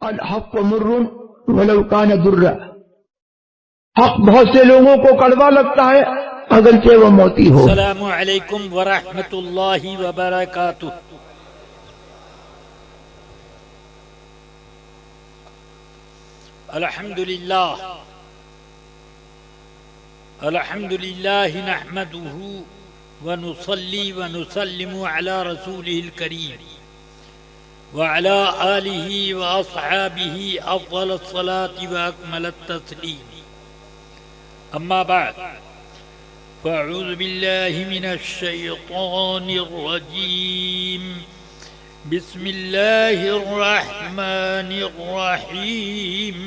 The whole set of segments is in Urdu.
الحق مر ولو كان ضرا، حق بہت سے لوگوں کو کڑوا لگتا ہے اگرچہ وہ موتی ہو۔ السلام علیکم ورحمۃ اللہ وبرکاتہ۔ الحمد للہ نحمده ونصلي ونسلم على رسوله الكريم وعلى آله وأصحابه أفضل الصلاة وأكمل التسليم، أما بعد، فأعوذ بالله من الشيطان الرجيم، بسم الله الرحمن الرحيم۔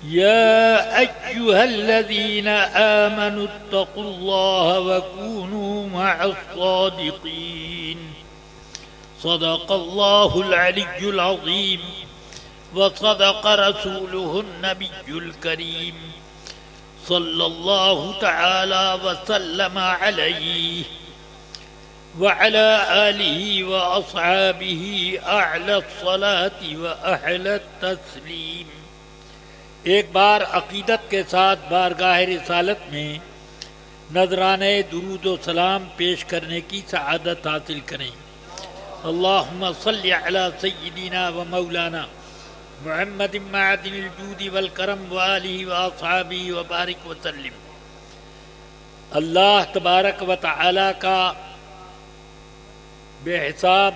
يا أيها الذين آمنوا اتقوا الله وكونوا مع الصادقين، صدق الله العلي العظيم وصدق رسوله النبي الكريم صلى الله تعالى وسلم عليه وعلى آله وأصحابه أعلى الصلاة وأحلى التسليم۔ ایک بار عقیدت کے ساتھ بارگاہ رسالت میں نذرانے درود و سلام پیش کرنے کی سعادت حاصل کریں۔ اللہم صلی علی سیدنا و مولانا محمد معدن الجود والکرم وآلہ واصحابہ وبارک وسلم۔ اللہ تبارک و تعالی کا بے حساب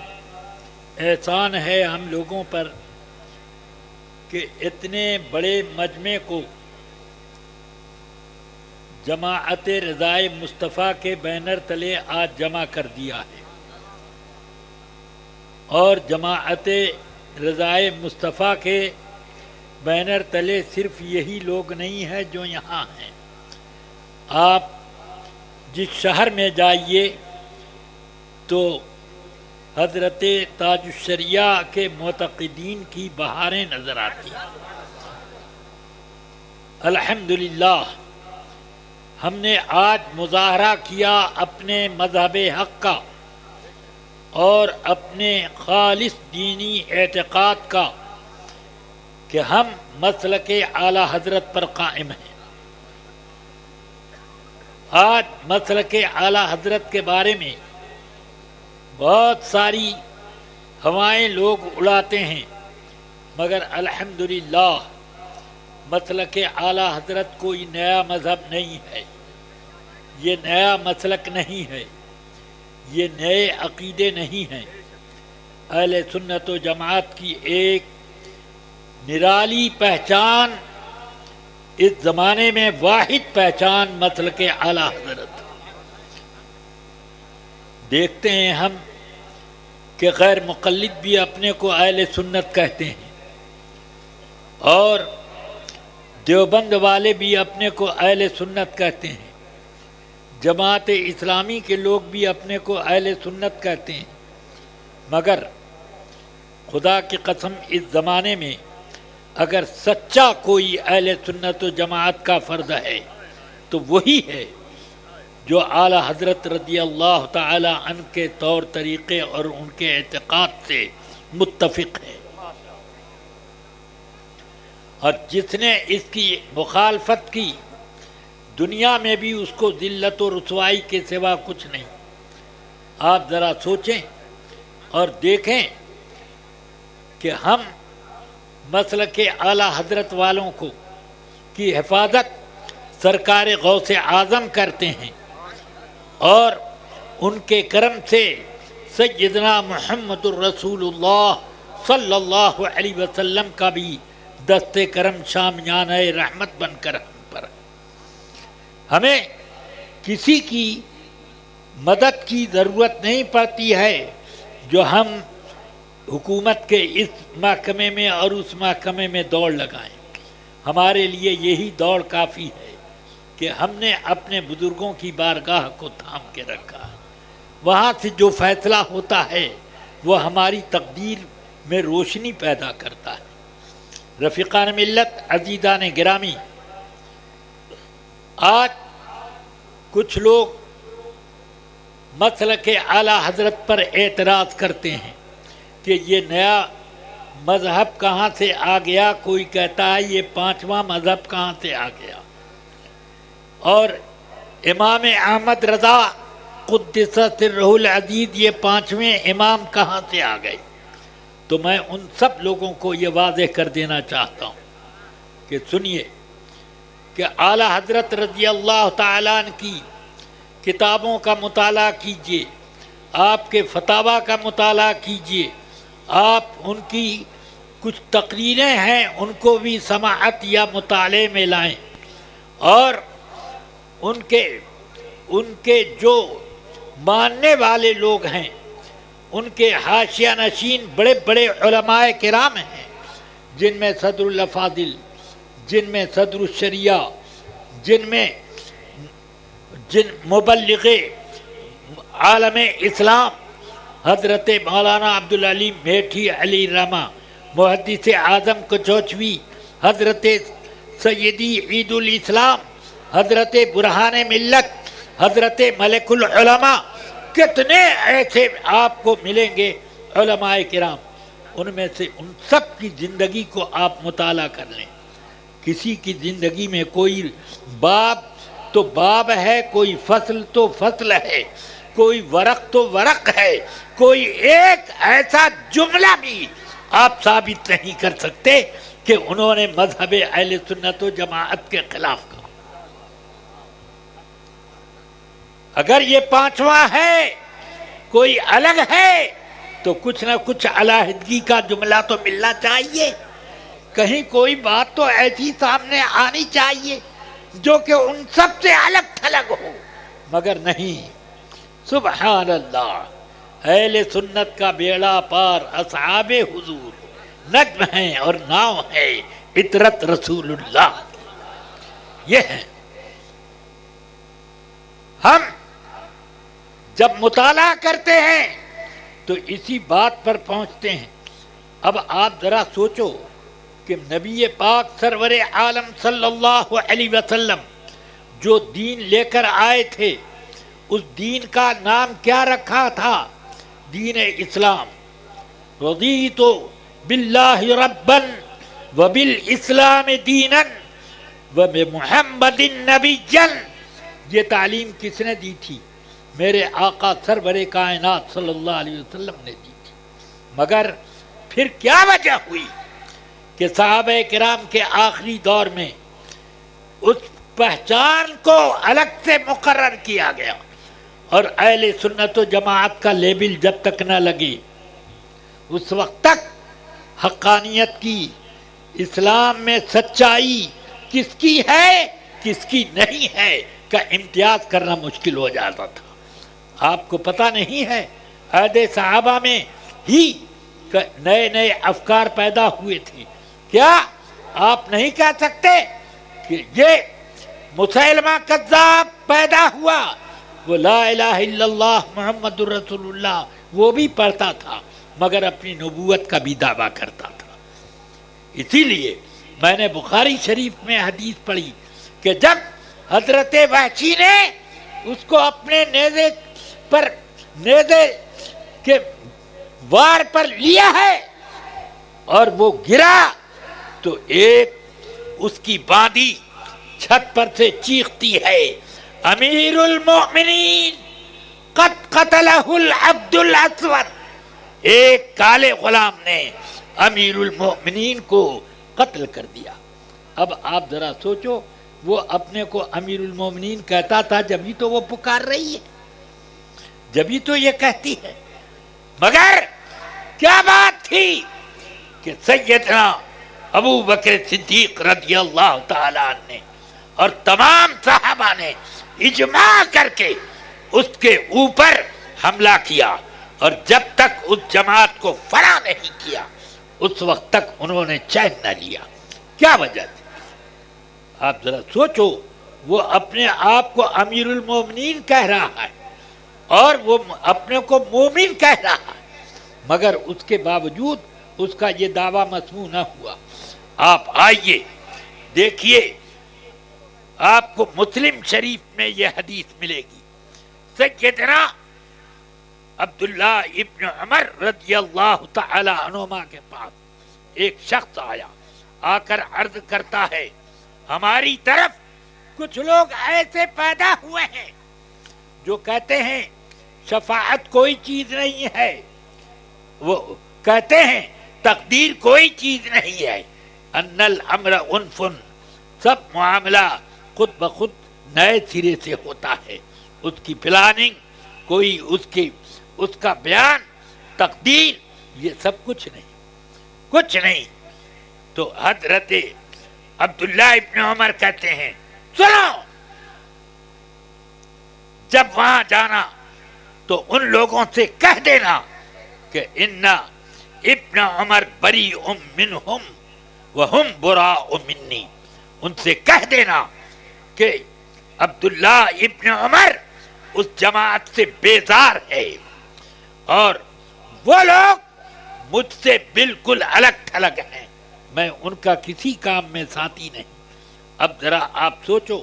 احسان ہے ہم لوگوں پر کہ اتنے بڑے مجمع کو جماعت رضائے مصطفیٰ کے بینر تلے آج جمع کر دیا ہے، اور جماعت رضائے مصطفیٰ کے بینر تلے صرف یہی لوگ نہیں ہیں جو یہاں ہیں۔ آپ جس شہر میں جائیے تو حضرت تاج الشریعہ کے معتقدین کی بہاریں نظر آتی ہیں۔ الحمدللہ ہم نے آج مظاہرہ کیا اپنے مذہب حق کا اور اپنے خالص دینی اعتقاد کا کہ ہم مسلک اعلی حضرت پر قائم ہیں۔ آج مسلک اعلی حضرت کے بارے میں بہت ساری ہوائیں لوگ اڑاتے ہیں، مگر الحمدللہ مسلک اعلی حضرت کوئی نیا مذہب نہیں ہے، یہ نیا مسلک نہیں ہے، یہ نئے عقیدے نہیں ہیں۔ اہل سنت و جماعت کی ایک نرالی پہچان، اس زمانے میں واحد پہچان مسلک اعلی حضرت۔ دیکھتے ہیں ہم کہ غیر مقلد بھی اپنے کو اہل سنت کہتے ہیں، اور دیوبند والے بھی اپنے کو اہل سنت کہتے ہیں، جماعت اسلامی کے لوگ بھی اپنے کو اہل سنت کہتے ہیں، مگر خدا کی قسم اس زمانے میں اگر سچا کوئی اہل سنت و جماعت کا فرد ہے تو وہی ہے جو اعلی حضرت رضی اللہ تعالی عنہ کے طور طریقے اور ان کے اعتقاد سے متفق ہے، اور جس نے اس کی مخالفت کی دنیا میں بھی اس کو ذلت و رسوائی کے سوا کچھ نہیں۔ آپ ذرا سوچیں اور دیکھیں کہ ہم مسلک اعلی حضرت والوں کو کی حفاظت سرکار غوث اعظم کرتے ہیں، اور ان کے کرم سے سیدنا محمد الرسول اللہ صلی اللہ علیہ وسلم کا بھی دست کرم شامیانہ رحمت بن کر ہم پر۔ ہمیں کسی کی مدد کی ضرورت نہیں پڑتی ہے جو ہم حکومت کے اس محکمے میں اور اس محکمے میں دوڑ لگائیں۔ ہمارے لیے یہی دوڑ کافی ہے کہ ہم نے اپنے بزرگوں کی بارگاہ کو تھام کے رکھا ہے، وہاں سے جو فیصلہ ہوتا ہے وہ ہماری تقدیر میں روشنی پیدا کرتا ہے۔ رفیقان ملت، عزیزان گرامی، آج کچھ لوگ مسلک اعلیٰ حضرت پر اعتراض کرتے ہیں کہ یہ نیا مذہب کہاں سے آ گیا، کوئی کہتا ہے یہ 5واں مذہب کہاں سے آ گیا، اور امام احمد رضا قدس سرہ العزیز یہ 5ویں امام کہاں سے آ گئے؟ تو میں ان سب لوگوں کو یہ واضح کر دینا چاہتا ہوں کہ سنیے کہ اعلیٰ حضرت رضی اللہ تعالیٰ عنہ کی کتابوں کا مطالعہ کیجئے، آپ کے فتاویٰ کا مطالعہ کیجئے، آپ ان کی کچھ تقریریں ہیں ان کو بھی سماعت یا مطالعے میں لائیں، اور ان کے جو ماننے والے لوگ ہیں ان کے حاشیہ نشین بڑے بڑے علماء کرام ہیں، جن میں صدر الافاضل، جن میں صدر الشریعہ، جن مبلغ عالم اسلام حضرت مولانا عبدالعلیم میٹھی علی رحمہ، محدث اعظم کچوچوی، حضرت سیدی عید الاسلام، حضرت برہان ملت، حضرت ملک العلماء، کتنے ایسے آپ کو ملیں گے علماء کرام، ان میں سے ان سب کی زندگی کو آپ مطالعہ کر لیں۔ کسی کی زندگی میں کوئی باب تو باب ہے، کوئی فصل تو فصل ہے، کوئی ورق تو ورق ہے، کوئی ایک ایسا جملہ بھی آپ ثابت نہیں کر سکتے کہ انہوں نے مذہب اہل سنت و جماعت کے خلاف کہا۔ اگر یہ 5واں ہے، کوئی الگ ہے، تو کچھ نہ کچھ علیحدگی کا جملہ تو ملنا چاہیے، کہیں کوئی بات تو ایسی سامنے آنی چاہیے جو کہ ان سب سے الگ تھلگ ہو، مگر نہیں۔ سبحان اللہ، اہل سنت کا بیڑا پار اصحاب حضور، نجم ہیں اور ناؤ ہے عطرت رسول اللہ۔ یہ ہے، ہم جب مطالعہ کرتے ہیں تو اسی بات پر پہنچتے ہیں۔ اب آپ ذرا سوچو کہ نبی پاک سرور عالم صلی اللہ علیہ وسلم جو دین لے کر آئے تھے، اس دین کا نام کیا رکھا تھا؟ دین اسلام۔ رضیت باللہ ربا وبالاسلام دینا وبمحمد نبیا۔ یہ تعلیم کس نے دی تھی؟ میرے آقا سرور کائنات صلی اللہ علیہ وسلم نے دی تھی۔ مگر پھر کیا وجہ ہوئی کہ صحابہ کرام کے آخری دور میں اس پہچان کو الگ سے مقرر کیا گیا، اور اہل سنت و جماعت کا لیبل جب تک نہ لگے اس وقت تک حقانیت کی، اسلام میں سچائی کس کی ہے کس کی نہیں ہے کا امتیاز کرنا مشکل ہو جاتا تھا۔ آپ کو پتہ نہیں ہے، عہد صحابہ میں ہی نئے نئے افکار پیدا ہوئے تھے۔ کیا آپ نہیں کہہ سکتے کہ یہ مسیلمہ کذاب پیدا ہوا، وہ لا الہ الا اللہ محمد الرسول اللہ وہ بھی پڑھتا تھا مگر اپنی نبوت کا بھی دعویٰ کرتا تھا۔ اسی لیے میں نے بخاری شریف میں حدیث پڑھی کہ جب حضرت وحشی نے اس کو اپنے نیزے کے وار پر لیا ہے اور وہ گرا تو ایک اس کی باندی چھت پر سے چیختی ہے، امیر المؤمنین قد قتلہ العبد الاسود۔ ایک کالے غلام نے امیر المؤمنین کو قتل کر دیا۔ اب آپ ذرا سوچو، وہ اپنے کو امیر المومنین کہتا تھا جبھی تو وہ پکار رہی ہے، جبھی تو یہ کہتی ہے۔ مگر کیا بات تھی کہ سیدنا ابو بکر صدیق رضی اللہ تعالیٰ عنہ نے اور تمام صحابہ نے اجماع کر کے اس کے اوپر حملہ کیا، اور جب تک اس جماعت کو فنا نہیں کیا اس وقت تک انہوں نے چین نہ لیا۔ کیا وجہ تھی؟ آپ ذرا سوچو، وہ اپنے آپ کو امیر المومنین کہہ رہا ہے اور وہ اپنے کو مومن کہہ رہا ہے، مگر اس کے باوجود اس کا یہ دعویٰ مسموع نہ ہوا۔ آپ آئیے دیکھیے، آپ کو مسلم شریف میں یہ حدیث ملے گی۔ سیدنا عبداللہ ابن عمر رضی اللہ تعالی عنہما کے پاس ایک شخص آیا، آ کر عرض کرتا ہے ہماری طرف کچھ لوگ ایسے پیدا ہوئے ہیں جو کہتے ہیں شفاعت کوئی چیز نہیں ہے، وہ کہتے ہیں تقدیر کوئی چیز نہیں ہے، ان الامر انف، سب معاملہ خود بخود نئے سرے سے ہوتا ہے، اس کی پلاننگ کوئی اس کا بیان تقدیر یہ سب کچھ نہیں۔ تو حضرت عبداللہ ابن عمر کہتے ہیں سنو، جب وہاں جانا تو ان لوگوں سے کہہ دینا کہ ان ابن عمر بریء منہم وہم براء منی، ان سے کہہ دینا کہ عبداللہ ابن عمر اس جماعت سے بیزار ہے اور وہ لوگ مجھ سے بالکل الگ تھلگ ہیں، میں ان کا کسی کام میں ساتھی نہیں۔ اب ذرا آپ سوچو،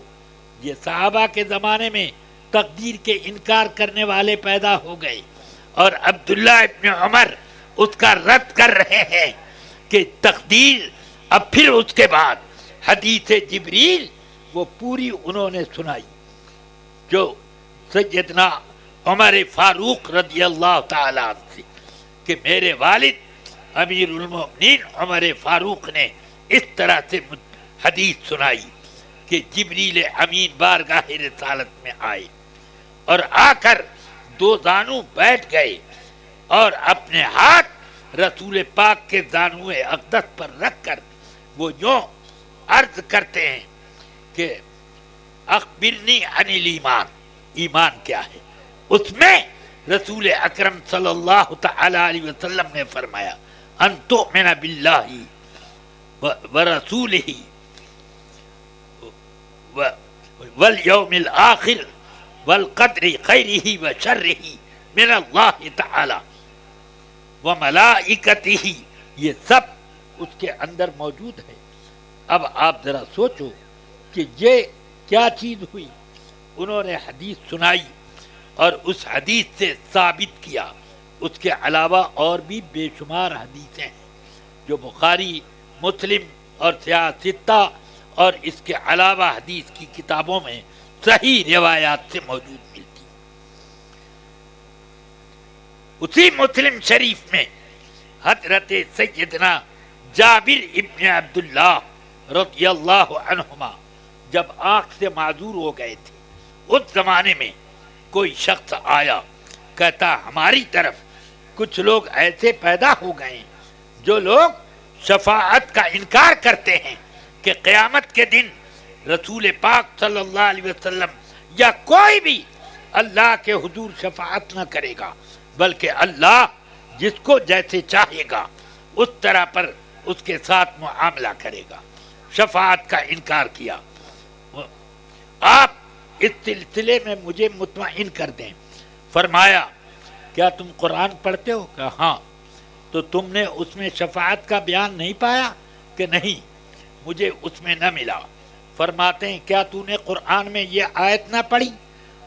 یہ صحابہ کے زمانے میں تقدیر کے انکار کرنے والے پیدا ہو گئے اور عبداللہ ابن عمر اس کا رد کر رہے ہیں کہ تقدیر، اب پھر اس کے بعد حدیث جبریل وہ پوری انہوں نے سنائی جو سیدنا عمر فاروق رضی اللہ تعالیٰ عنہ سے، کہ میرے والد امیر المؤمنین عمر فاروق نے اس طرح سے حدیث سنائی کہ جبریل امین بارگاہ رسالت میں آئے اور آ کر دو زانو بیٹھ گئے اور اپنے ہاتھ رسول پاک کے زانوئے اقدس پر رکھ کر وہ یوں عرض کرتے ہیں کہ اخبرنی عن الایمان، ایمان کیا ہے؟ اس میں رسول اکرم صلی اللہ تعالی علیہ وسلم نے فرمایا ان تؤمن باللہ ورسولہ والیوم الآخر والقدر خیرہ وشرہ من اللہ تعالی وملائکتہ، یہ سب اس کے اندر موجود ہے۔ اب آپ ذرا سوچو کہ یہ کیا چیز ہوئی، انہوں نے حدیث سنائی اور اس حدیث سے ثابت کیا۔ اس کے علاوہ اور بھی بے شمار حدیثیں ہیں جو بخاری، مسلم اور سیاہ ستہ اور اس کے علاوہ حدیث کی کتابوں میں صحیح روایات سے موجود ملتی۔ اسی مسلم شریف میں حضرت سیدنا جابر ابن عبداللہ رضی اللہ عنہما جب آنکھ سے معذور ہو گئے تھے، اس زمانے میں کوئی شخص آیا، کہتا ہماری طرف کچھ لوگ ایسے پیدا ہو گئے جو لوگ شفاعت کا انکار کرتے ہیں کہ قیامت کے دن رسول پاک صلی اللہ علیہ وسلم یا کوئی بھی اللہ کے حضور شفاعت نہ کرے گا، بلکہ اللہ جس کو جیسے چاہے گا اس طرح پر اس کے ساتھ معاملہ کرے گا۔ شفاعت کا انکار کیا۔ آپ اس سلسلے میں مجھے مطمئن کر دیں۔ فرمایا کیا تم قرآن پڑھتے ہو؟ کہ ہاں۔ تو تم نے اس میں شفاعت کا بیان نہیں پایا؟ کہ نہیں، مجھے اس میں نہ ملا۔ فرماتے ہیں کیا تو نے قرآن میں یہ آیت نہ پڑھی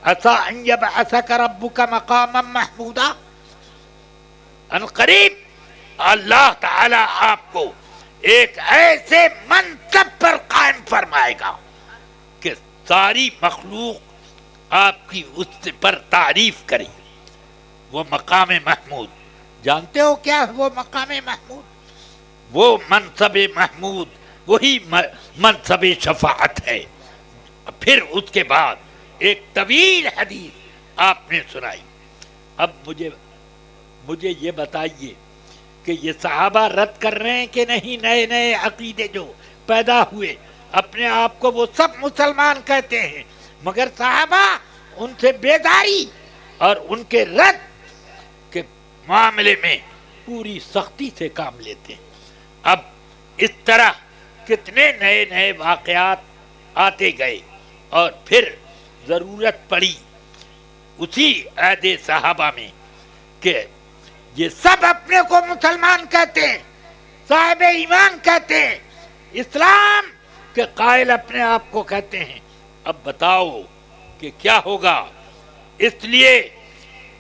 عسیٰ ان یبعثک ربک مقاما محمودا؟ ان قریب اللہ تعالی آپ کو ایک ایسے منصب پر قائم فرمائے گا کہ ساری مخلوق آپ کی اس پر تعریف کرے۔ وہ مقام محمود، جانتے ہو کیا وہ مقام محمود؟ وہ منصب محمود وہی منصب شفاعت ہے۔ پھر اس کے بعد ایک طویل حدیث آپ نے سنائی۔ اب مجھے یہ بتائیے کہ یہ صحابہ رد کر رہے ہیں کہ نہیں؟ نئے نئے عقیدے جو پیدا ہوئے، اپنے آپ کو وہ سب مسلمان کہتے ہیں، مگر صحابہ ان سے بیداری اور ان کے رد کے معاملے میں پوری سختی سے کام لیتے ہیں۔ اب اس طرح کتنے نئے نئے واقعات آتے گئے اور پھر ضرورت پڑی اسی عہد صحابہ میں کہ یہ سب اپنے کو مسلمان کہتے ہیں، صاحب ایمان کہتے ہیں، اسلام کے قائل اپنے آپ کو کہتے ہیں۔ اب بتاؤ کہ کیا ہوگا؟ اس لیے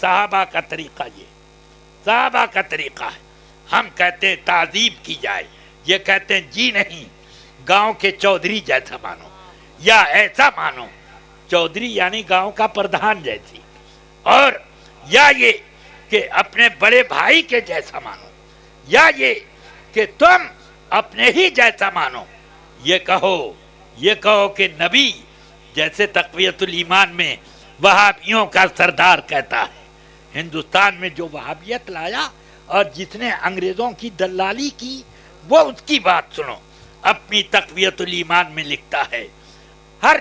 صحابہ کا طریقہ یہ، صحابہ کا طریقہ ہے، ہم کہتے ہیں تعظیم کی جائے، یہ کہتے ہیں جی نہیں، گاؤں کے چودھری جیسا مانو یا ایسا مانو، چودھری یعنی گاؤں کا پردھان جیسی، اور یا یہ کہ اپنے بڑے بھائی کے جیسا مانو، یا یہ کہ تم اپنے ہی جیسا مانو، یہ کہو کہ نبی جیسے تقویت الایمان میں وہابیوں کا سردار کہتا ہے، ہندوستان میں جو وہابیت لایا اور جس نے انگریزوں کی دلالی کی، وہ اس کی بات سنو، اپنی تقویت الایمان میں لکھتا ہے ہر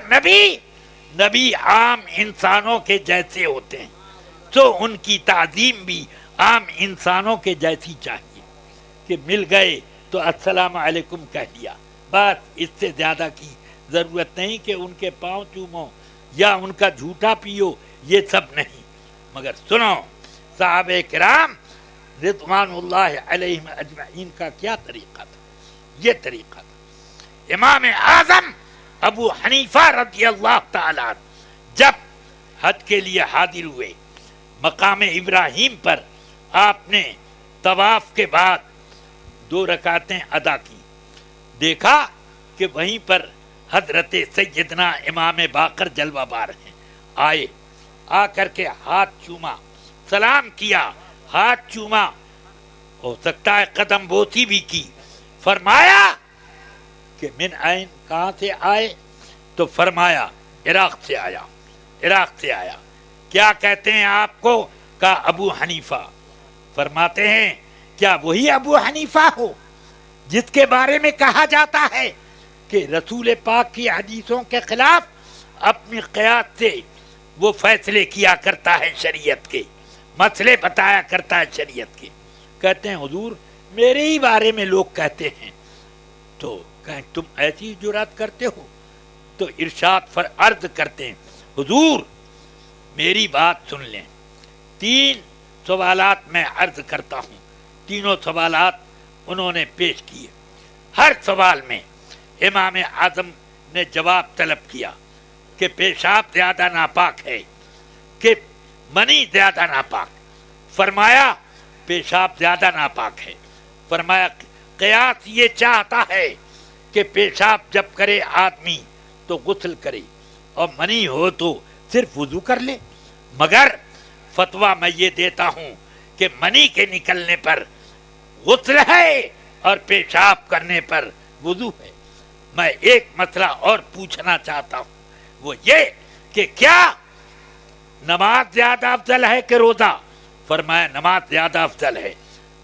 نبی عام انسانوں کے جیسے ہوتے ہیں، تو ان کی تعظیم بھی عام انسانوں کے جیسی چاہیے، کہ مل گئے تو السلام علیکم کہہ لیا، بس اس سے زیادہ کی ضرورت نہیں کہ ان کے پاؤں چومو یا ان کا جھوٹا پیو، یہ سب نہیں۔ مگر سنو صحابہ کرام رضوان اللہ علیہم اجمعین کا کیا طریقہ تھا، یہ طریقہ تھا۔ امام اعظم ابو حنیفہ رضی اللہ تعالیٰ جب حج کے لیے حاضر ہوئے، مقام ابراہیم پر آپ نے طواف کے بعد 2 رکعتیں ادا کی، دیکھا کہ وہیں پر حضرت سیدنا امام باقر جلوہ بار ہیں، آئے، آ کر کے ہاتھ چوما، سلام کیا، ہاتھ چوما، ہو سکتا ہے قدم بوسی بھی کی، فرمایا کہ من عین، کہاں سے آئے؟ تو فرمایا عراق سے آیا۔ کیا کہتے ہیں آپ کو؟ کہا ابو حنیفہ۔ فرماتے ہیں کیا وہی ابو حنیفہ ہو جس کے بارے میں کہا جاتا ہے کہ رسول پاک کی حدیثوں کے خلاف اپنی قیادت سے وہ فیصلے کیا کرتا ہے، شریعت کے مسئلے بتایا کرتا ہے شریعت کے؟ کہتے ہیں حضور میرے ہی بارے میں لوگ کہتے ہیں، تو کہیں تم ایسی جرات کرتے ہو؟ تو ارشاد عرض کرتے ہیں حضور میری بات سن لیں، 3 سوالات میں عرض کرتا ہوں، تینوں سوالات انہوں نے پیش کیے، ہر سوال میں امام اعظم نے جواب طلب کیا کہ پیشاب زیادہ ناپاک ہے کہ منی زیادہ ناپاک؟ فرمایا پیشاب زیادہ ناپاک ہے۔ فرمایا قیاس یہ چاہتا ہے کہ پیشاب جب کرے آدمی تو غسل کرے اور منی ہو تو صرف وضو کر لے، مگر فتویٰ میں یہ دیتا ہوں کہ منی کے نکلنے پر غسل ہے اور پیشاب کرنے پر وضو ہے۔ میں ایک مسئلہ اور پوچھنا چاہتا ہوں، وہ یہ کہ کیا نماز زیادہ افضل ہے کہ روزہ؟ فرمایا نماز زیادہ افضل ہے۔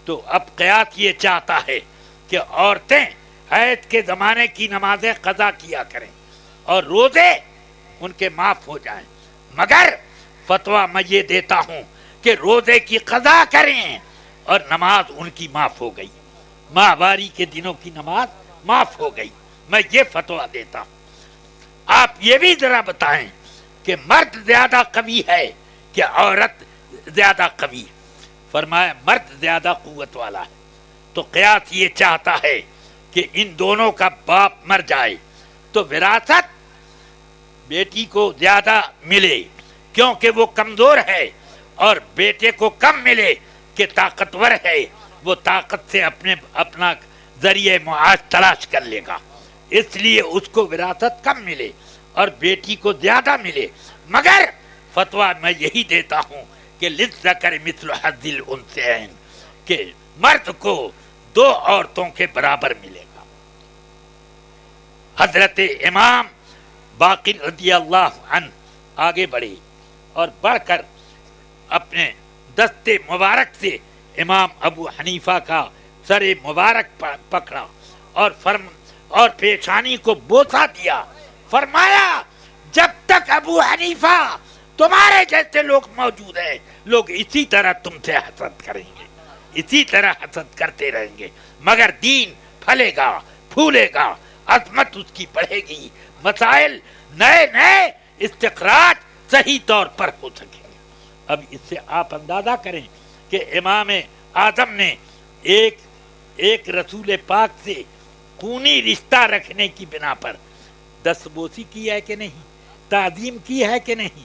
تو اب قیاس یہ چاہتا ہے کہ عورتیں حیض کے زمانے کی نمازیں قضا کیا کریں اور روزے ان کے معاف ہو جائیں، مگر فتویٰ میں یہ دیتا ہوں کہ روزے کی قضا کریں اور نماز ان کی معاف ہو گئی، ماہواری کے دنوں کی نماز معاف ہو گئی، میں یہ فتویٰ دیتا ہوں۔ آپ یہ بھی ذرا بتائیں کہ مرد زیادہ قوی ہے کہ عورت زیادہ قوی؟ فرمایا مرد زیادہ قوت والا ہے۔ تو قیاس یہ چاہتا ہے کہ ان دونوں کا باپ مر جائے تو وراثت بیٹی کو زیادہ ملے کیونکہ وہ کمزور ہے، اور بیٹے کو کم ملے کہ طاقتور ہے، وہ طاقت سے اپنا ذریعہ معاش تلاش کر لے گا، اس لیے اس کو وراثت کم ملے اور بیٹی کو زیادہ ملے، مگر فتویٰ میں یہی دیتا ہوں کہ للذکر مثل حظ الانثیین، کہ مرد کو 2 عورتوں کے برابر ملے گا۔ حضرت امام باقر رضی اللہ عنہ آگے بڑھے اور بڑھ کر اپنے دستے مبارک سے امام ابو حنیفہ کا سر مبارک پکڑا اور پیشانی کو بوسہ دیا، فرمایا جب تک ابو حنیفہ تمہارے جیسے لوگ موجود ہیں، لوگ اسی طرح تم سے حسد کریں گے، اسی طرح حسد کرتے رہیں گے، مگر دین پھلے گا، پھولے گا، عظمت اس کی بڑھے گی، مسائل نئے استخراج صحیح طور پر ہو سکیں گے۔ اب اس سے آپ اندازہ کریں کہ امام اعظم نے ایک رسول پاک سے خونی رشتہ رکھنے کی بنا پر دستبوسی کی ہے کہ نہیں، تعظیم کی ہے کہ نہیں؟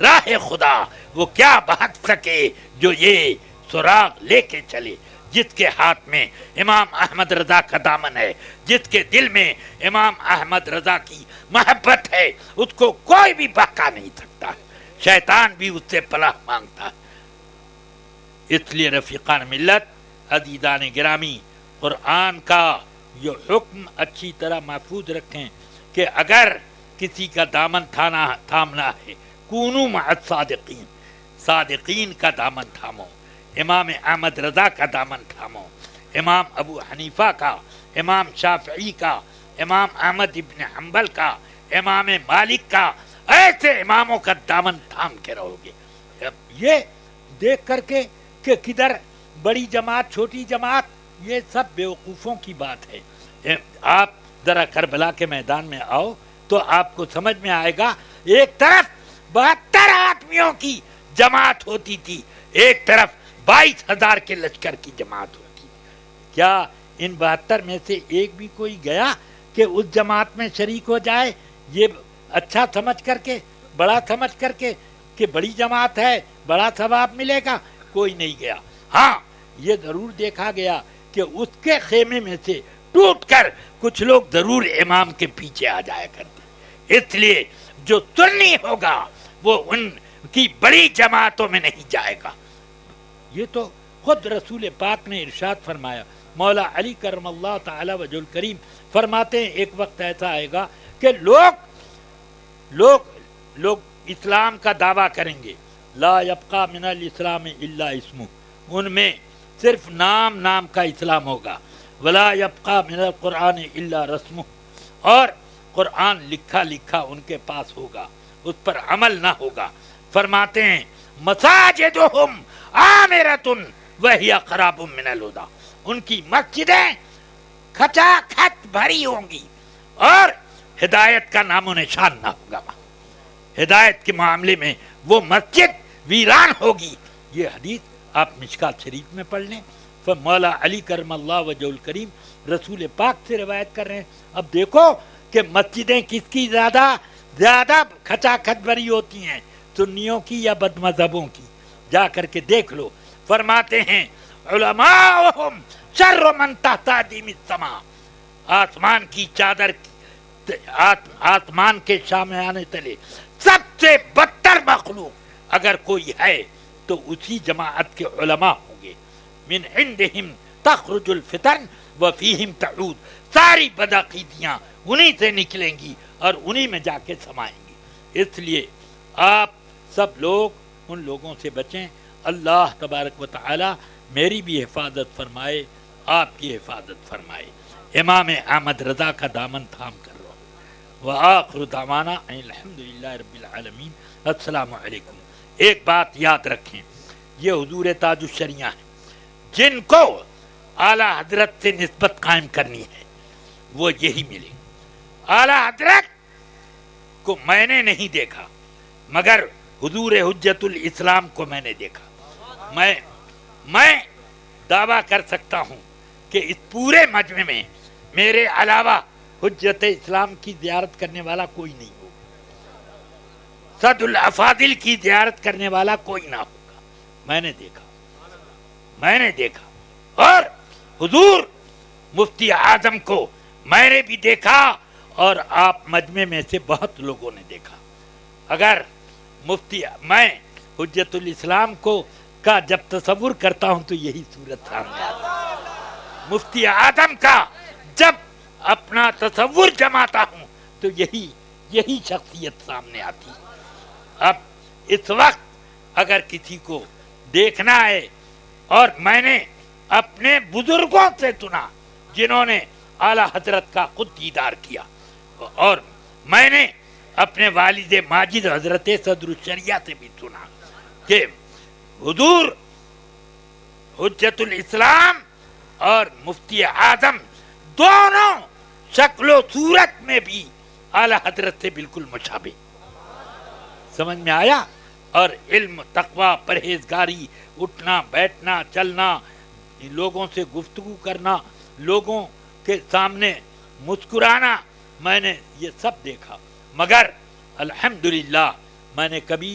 راہ خدا وہ کیا بہت سکے جو یہ سراغ لے کے چلے. جس کے ہاتھ میں امام احمد رضا کا دامن ہے، جس کے دل میں امام احمد رضا کی محبت ہے، اس کو کوئی بھی بہکا نہیں سکتا. شیطان بھی اس سے پناہ مانگتا ہے. اس لیے رفیقان ملت، عزیزان گرامی، قرآن کا یہ حکم اچھی طرح محفوظ رکھیں کہ اگر کسی کا دامن تھامنا ہے، کونو مع الصادقین، صادقین کا دامن تھامو. امام احمد رضا کا دامن تھامو، امام ابو حنیفہ کا، امام شافعی کا، امام احمد ابن حنبل کا، امام مالک کا، ایسے اماموں کا دامن تھام کے رہو گے. یہ دیکھ کر کے کہ کدھر بڑی جماعت چھوٹی جماعت، یہ سب بیوقوفوں کی بات ہے. آپ ذرا کربلا کے میدان میں آؤ تو آپ کو سمجھ میں آئے گا. ایک طرف 72 آدمیوں کی جماعت ہوتی تھی، ایک طرف 22,000 کے لشکر کی جماعت ہوتی. کیا ان 72 میں سے ایک بھی کوئی گیا کہ اس جماعت میں شریک ہو جائے، یہ اچھا سمجھ کر کے، بڑا سمجھ کر کے کہ بڑی جماعت ہے بڑا ثواب ملے گا؟ کوئی نہیں گیا. ہاں یہ ضرور دیکھا گیا کہ اس کے خیمے میں سے ٹوٹ کر کچھ لوگ ضرور امام کے پیچھے آ جایا کرتے. اس لیے جو سنی ہوگا وہ ان کی بڑی جماعتوں میں نہیں جائے گا. یہ تو خود رسول پاک نے ارشاد فرمایا. مولا علی کرم اللہ تعالی وجہ الکریم فرماتے ہیں ایک وقت ایسا آئے گا کہ لوگ اسلام کا دعویٰ کریں گے، لا یبقى من الاسلام الا اسمہ، ان میں صرف نام کا اسلام ہوگا. ولا یبقى من القرآن الا رسمہ، اور قرآن لکھا ان کے پاس ہوگا، اس پر عمل نہ ہوگا. فرماتے ہیں مساجدہم عامرۃ وہی خراب من الہدی، ان کی مسجدیں کھچا کھچ بھری ہوں گی اور ہدایت کا نام و نشان نہ ہوگا. ہدایت کے معاملے میں وہ مسجد ویران ہوگی. یہ حدیث آپ مشکات شریف میں پڑھ لیں. مولا علی کرم اللہ وجہ الکریم رسول پاک سے روایت کر رہے ہیں. اب دیکھو کہ مسجدیں کس کی زیادہ کھچا کھچ بھری ہوتی ہیں، سنیوں کی یا بد مذہبوں کی؟ جا کر کے دیکھ لو. فرماتے ہیں علماءہم شر من تحت ادیم السماء، آسمان کی چادر، آسمان کے شامیانے تلے سب سے بدتر مخلوق اگر کوئی ہے تو اسی جماعت کے علماء ہوں گے. من عندہم تخرج الفتن وفیہم تعود، ساری بدعقیدیاں انہی سے نکلیں گی اور انہی میں جا کے سمائیں گی. اس لیے آپ سب لوگ ان لوگوں سے بچیں. اللہ تبارک و تعالی میری بھی حفاظت فرمائے، آپ کی حفاظت فرمائے. امام احمد رضا کا دامن تھام کر رہو. وآخر دعوانا ان الحمدللہ رب العالمین. السلام علیکم. ایک بات یاد رکھیں، یہ حضور تاج الشریعہ ہیں، جن کو اعلیٰ حضرت سے نسبت قائم کرنی ہے وہ یہی ملے. اعلیٰ حضرت کو میں نے نہیں دیکھا مگر حضور حجت الاسلام کو میں نے دیکھا. میں دعویٰ کر سکتا ہوں کہ اس پورے مجمع میں میرے علاوہ حجت اسلام کی زیارت کرنے والا کوئی نہیں ہوگا، صد الافاضل کی زیارت کرنے والا کوئی نہ ہوگا. میں نے دیکھا اور حضور مفتی اعظم کو میں نے بھی دیکھا اور آپ مجمع میں سے بہت لوگوں نے دیکھا. اگر میں حجت الاسلام کا جب تصور کرتا ہوں تو یہی صورت سامنے آتی ہے. مفتی اعظم کا جب اپنا تصور جماتا ہوں تو یہی شخصیت سامنے آتی. اب اس وقت اگر کسی کو دیکھنا ہے، اور میں نے اپنے بزرگوں سے سنا جنہوں نے اعلیٰ حضرت کا خود دیدار کیا، اور میں نے اپنے والد ماجد حضرت صدر الشریعہ سے بھی سنا کہ حضور حجت الاسلام اور مفتی اعظم دونوں شکل و صورت میں بھی اعلیٰ حضرت سے بالکل مشابہ. سمجھ میں آیا؟ اور علم، تقوی، پرہیزگاری، اٹھنا بیٹھنا چلنا، لوگوں سے گفتگو کرنا، لوگوں کے سامنے مسکرانا، میں نے یہ سب دیکھا. مگر الحمدللہ میں نے کبھی